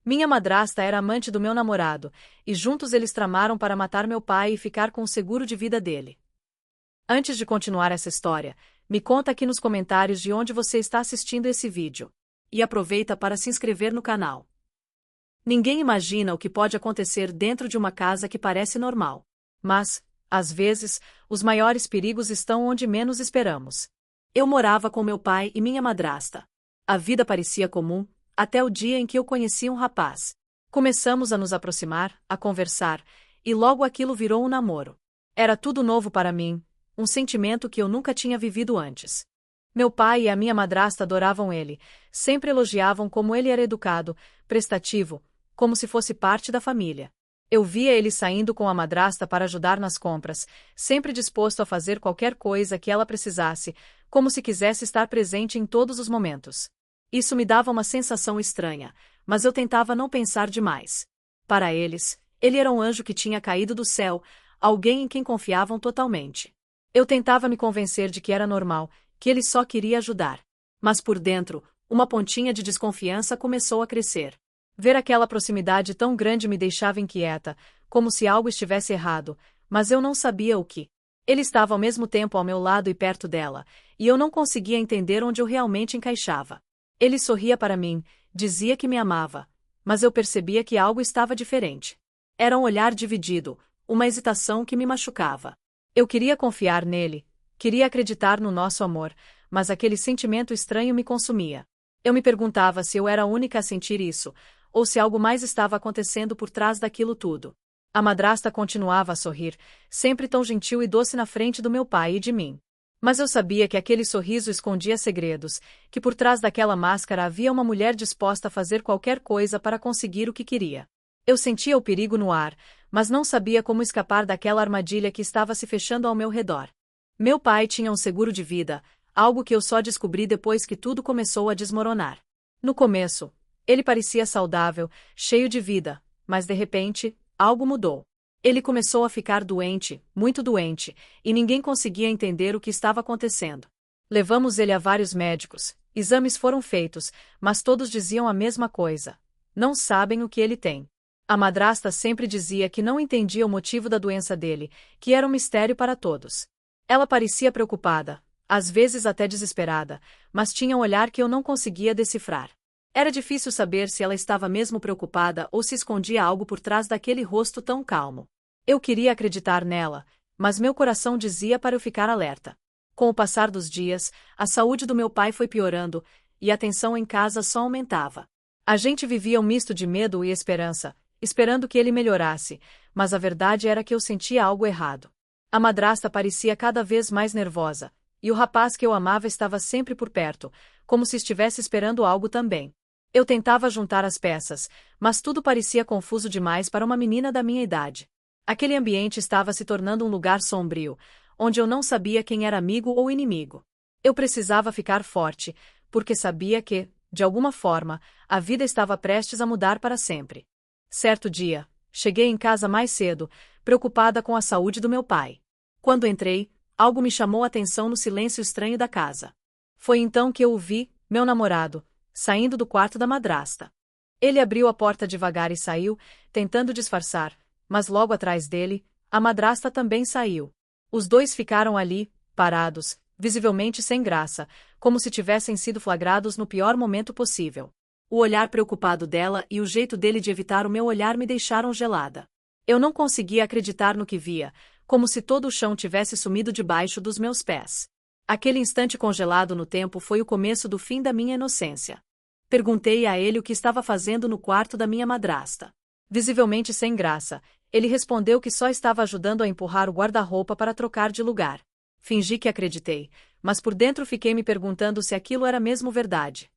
Minha madrasta era amante do meu namorado, e juntos eles tramaram para matar meu pai e ficar com o seguro de vida dele. Antes de continuar essa história, me conta aqui nos comentários de onde você está assistindo esse vídeo. E aproveita para se inscrever no canal. Ninguém imagina o que pode acontecer dentro de uma casa que parece normal. Mas, às vezes, os maiores perigos estão onde menos esperamos. Eu morava com meu pai e minha madrasta. A vida parecia comum, até o dia em que eu conheci um rapaz. Começamos a nos aproximar, a conversar, e logo aquilo virou um namoro. Era tudo novo para mim, um sentimento que eu nunca tinha vivido antes. Meu pai e a minha madrasta adoravam ele, sempre elogiavam como ele era educado, prestativo, como se fosse parte da família. Eu via ele saindo com a madrasta para ajudar nas compras, sempre disposto a fazer qualquer coisa que ela precisasse, como se quisesse estar presente em todos os momentos. Isso me dava uma sensação estranha, mas eu tentava não pensar demais. Para eles, ele era um anjo que tinha caído do céu, alguém em quem confiavam totalmente. Eu tentava me convencer de que era normal, que ele só queria ajudar. Mas por dentro, uma pontinha de desconfiança começou a crescer. Ver aquela proximidade tão grande me deixava inquieta, como se algo estivesse errado, mas eu não sabia o que. Ele estava ao mesmo tempo ao meu lado e perto dela, e eu não conseguia entender onde eu realmente encaixava. Ele sorria para mim, dizia que me amava, mas eu percebia que algo estava diferente. Era um olhar dividido, uma hesitação que me machucava. Eu queria confiar nele, queria acreditar no nosso amor, mas aquele sentimento estranho me consumia. Eu me perguntava se eu era a única a sentir isso, ou se algo mais estava acontecendo por trás daquilo tudo. A madrasta continuava a sorrir, sempre tão gentil e doce na frente do meu pai e de mim. Mas eu sabia que aquele sorriso escondia segredos, que por trás daquela máscara havia uma mulher disposta a fazer qualquer coisa para conseguir o que queria. Eu sentia o perigo no ar, mas não sabia como escapar daquela armadilha que estava se fechando ao meu redor. Meu pai tinha um seguro de vida, algo que eu só descobri depois que tudo começou a desmoronar. No começo, ele parecia saudável, cheio de vida, mas de repente, algo mudou. Ele começou a ficar doente, muito doente, e ninguém conseguia entender o que estava acontecendo. Levamos ele a vários médicos, exames foram feitos, mas todos diziam a mesma coisa. Não sabem o que ele tem. A madrasta sempre dizia que não entendia o motivo da doença dele, que era um mistério para todos. Ela parecia preocupada, às vezes até desesperada, mas tinha um olhar que eu não conseguia decifrar. Era difícil saber se ela estava mesmo preocupada ou se escondia algo por trás daquele rosto tão calmo. Eu queria acreditar nela, mas meu coração dizia para eu ficar alerta. Com o passar dos dias, a saúde do meu pai foi piorando, e a tensão em casa só aumentava. A gente vivia um misto de medo e esperança, esperando que ele melhorasse, mas a verdade era que eu sentia algo errado. A madrasta parecia cada vez mais nervosa, e o rapaz que eu amava estava sempre por perto, como se estivesse esperando algo também. Eu tentava juntar as peças, mas tudo parecia confuso demais para uma menina da minha idade. Aquele ambiente estava se tornando um lugar sombrio, onde eu não sabia quem era amigo ou inimigo. Eu precisava ficar forte, porque sabia que, de alguma forma, a vida estava prestes a mudar para sempre. Certo dia, cheguei em casa mais cedo, preocupada com a saúde do meu pai. Quando entrei, algo me chamou a atenção no silêncio estranho da casa. Foi então que eu o vi, meu namorado, saindo do quarto da madrasta. Ele abriu a porta devagar e saiu, tentando disfarçar, mas logo atrás dele, a madrasta também saiu. Os dois ficaram ali, parados, visivelmente sem graça, como se tivessem sido flagrados no pior momento possível. O olhar preocupado dela e o jeito dele de evitar o meu olhar me deixaram gelada. Eu não conseguia acreditar no que via, como se todo o chão tivesse sumido debaixo dos meus pés. Aquele instante congelado no tempo foi o começo do fim da minha inocência. Perguntei a ele o que estava fazendo no quarto da minha madrasta. Visivelmente sem graça, ele respondeu que só estava ajudando a empurrar o guarda-roupa para trocar de lugar. Fingi que acreditei, mas por dentro fiquei me perguntando se aquilo era mesmo verdade.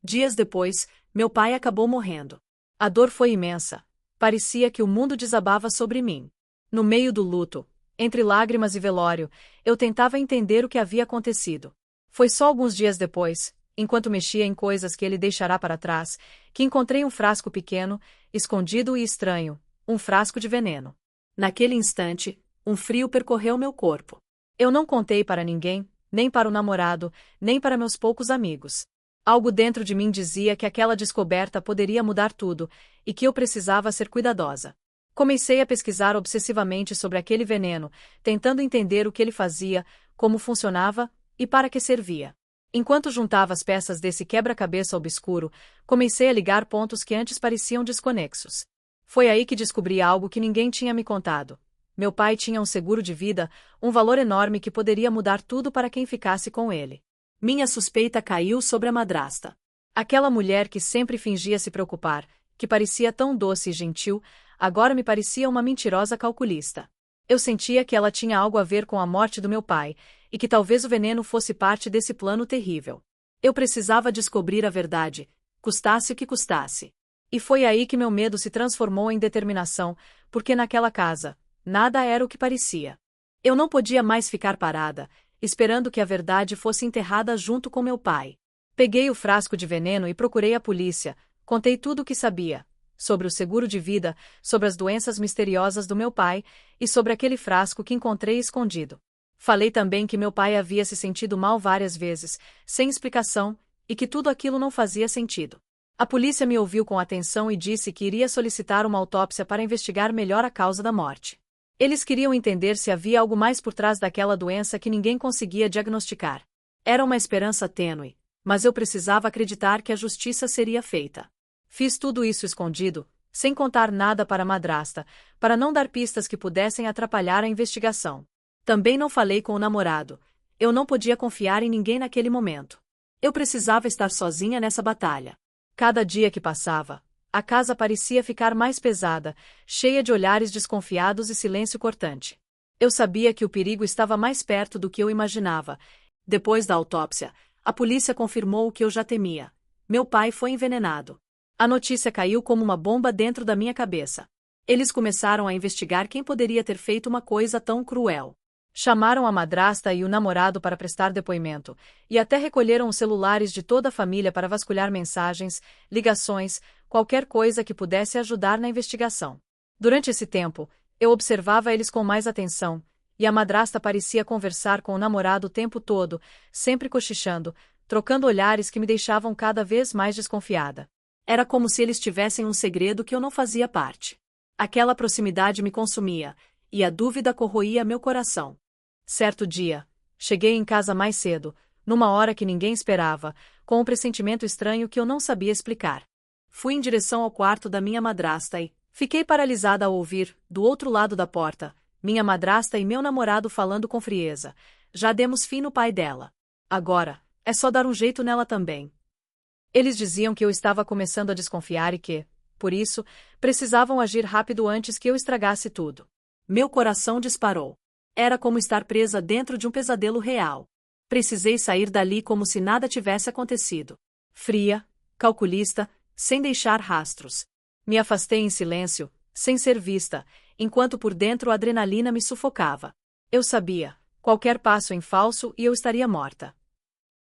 Dias depois, meu pai acabou morrendo. A dor foi imensa. Parecia que o mundo desabava sobre mim. No meio do luto, entre lágrimas e velório, eu tentava entender o que havia acontecido. Foi só alguns dias depois, enquanto mexia em coisas que ele deixará para trás, que encontrei um frasco pequeno, escondido e estranho, um frasco de veneno. Naquele instante, um frio percorreu meu corpo. Eu não contei para ninguém, nem para o namorado, nem para meus poucos amigos. Algo dentro de mim dizia que aquela descoberta poderia mudar tudo, e que eu precisava ser cuidadosa. Comecei a pesquisar obsessivamente sobre aquele veneno, tentando entender o que ele fazia, como funcionava e para que servia. Enquanto juntava as peças desse quebra-cabeça obscuro, comecei a ligar pontos que antes pareciam desconexos. Foi aí que descobri algo que ninguém tinha me contado. Meu pai tinha um seguro de vida, um valor enorme que poderia mudar tudo para quem ficasse com ele. Minha suspeita caiu sobre a madrasta. Aquela mulher que sempre fingia se preocupar, que parecia tão doce e gentil, agora me parecia uma mentirosa calculista. Eu sentia que ela tinha algo a ver com a morte do meu pai, e que talvez o veneno fosse parte desse plano terrível. Eu precisava descobrir a verdade, custasse o que custasse. E foi aí que meu medo se transformou em determinação, porque naquela casa, nada era o que parecia. Eu não podia mais ficar parada, esperando que a verdade fosse enterrada junto com meu pai. Peguei o frasco de veneno e procurei a polícia, contei tudo o que sabia, sobre o seguro de vida, sobre as doenças misteriosas do meu pai, e sobre aquele frasco que encontrei escondido. Falei também que meu pai havia se sentido mal várias vezes, sem explicação, e que tudo aquilo não fazia sentido. A polícia me ouviu com atenção e disse que iria solicitar uma autópsia para investigar melhor a causa da morte. Eles queriam entender se havia algo mais por trás daquela doença que ninguém conseguia diagnosticar. Era uma esperança tênue, mas eu precisava acreditar que a justiça seria feita. Fiz tudo isso escondido, sem contar nada para a madrasta, para não dar pistas que pudessem atrapalhar a investigação. Também não falei com o namorado. Eu não podia confiar em ninguém naquele momento. Eu precisava estar sozinha nessa batalha. Cada dia que passava, a casa parecia ficar mais pesada, cheia de olhares desconfiados e silêncio cortante. Eu sabia que o perigo estava mais perto do que eu imaginava. Depois da autópsia, a polícia confirmou o que eu já temia. Meu pai foi envenenado. A notícia caiu como uma bomba dentro da minha cabeça. Eles começaram a investigar quem poderia ter feito uma coisa tão cruel. Chamaram a madrasta e o namorado para prestar depoimento, e até recolheram os celulares de toda a família para vasculhar mensagens, ligações, qualquer coisa que pudesse ajudar na investigação. Durante esse tempo, eu observava eles com mais atenção, e a madrasta parecia conversar com o namorado o tempo todo, sempre cochichando, trocando olhares que me deixavam cada vez mais desconfiada. Era como se eles tivessem um segredo que eu não fazia parte. Aquela proximidade me consumia, e a dúvida corroía meu coração. Certo dia, cheguei em casa mais cedo, numa hora que ninguém esperava, com um pressentimento estranho que eu não sabia explicar. Fui em direção ao quarto da minha madrasta e fiquei paralisada ao ouvir, do outro lado da porta, minha madrasta e meu namorado falando com frieza. Já demos fim no pai dela. Agora, é só dar um jeito nela também. Eles diziam que eu estava começando a desconfiar e que, por isso, precisavam agir rápido antes que eu estragasse tudo. Meu coração disparou. Era como estar presa dentro de um pesadelo real. Precisei sair dali como se nada tivesse acontecido. Fria, calculista, sem deixar rastros. Me afastei em silêncio, sem ser vista, enquanto por dentro a adrenalina me sufocava. Eu sabia, qualquer passo em falso e eu estaria morta.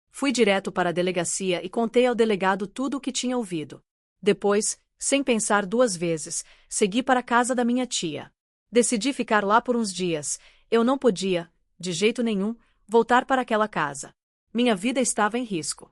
Fui direto para a delegacia e contei ao delegado tudo o que tinha ouvido. Depois, sem pensar duas vezes, segui para a casa da minha tia. Decidi ficar lá por uns dias. Eu não podia, de jeito nenhum, voltar para aquela casa. Minha vida estava em risco.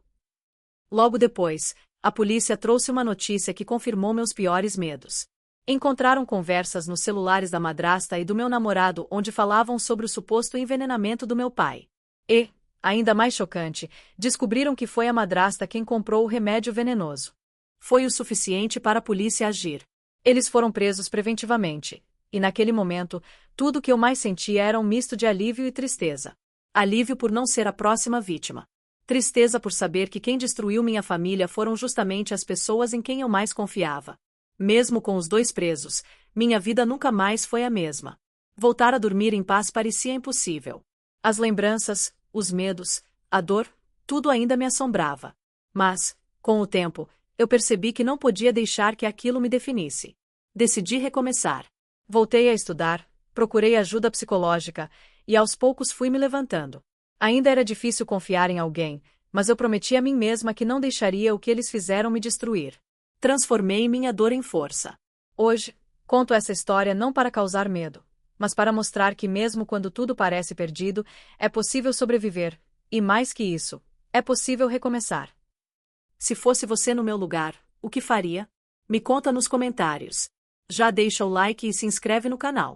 Logo depois, a polícia trouxe uma notícia que confirmou meus piores medos. Encontraram conversas nos celulares da madrasta e do meu namorado onde falavam sobre o suposto envenenamento do meu pai. E, ainda mais chocante, descobriram que foi a madrasta quem comprou o remédio venenoso. Foi o suficiente para a polícia agir. Eles foram presos preventivamente. E naquele momento, tudo o que eu mais sentia era um misto de alívio e tristeza. Alívio por não ser a próxima vítima. Tristeza por saber que quem destruiu minha família foram justamente as pessoas em quem eu mais confiava. Mesmo com os dois presos, minha vida nunca mais foi a mesma. Voltar a dormir em paz parecia impossível. As lembranças, os medos, a dor, tudo ainda me assombrava. Mas, com o tempo, eu percebi que não podia deixar que aquilo me definisse. Decidi recomeçar. Voltei a estudar, procurei ajuda psicológica, e aos poucos fui me levantando. Ainda era difícil confiar em alguém, mas eu prometi a mim mesma que não deixaria o que eles fizeram me destruir. Transformei minha dor em força. Hoje, conto essa história não para causar medo, mas para mostrar que mesmo quando tudo parece perdido, é possível sobreviver, e mais que isso, é possível recomeçar. Se fosse você no meu lugar, o que faria? Me conta nos comentários. Já deixa o like e se inscreve no canal.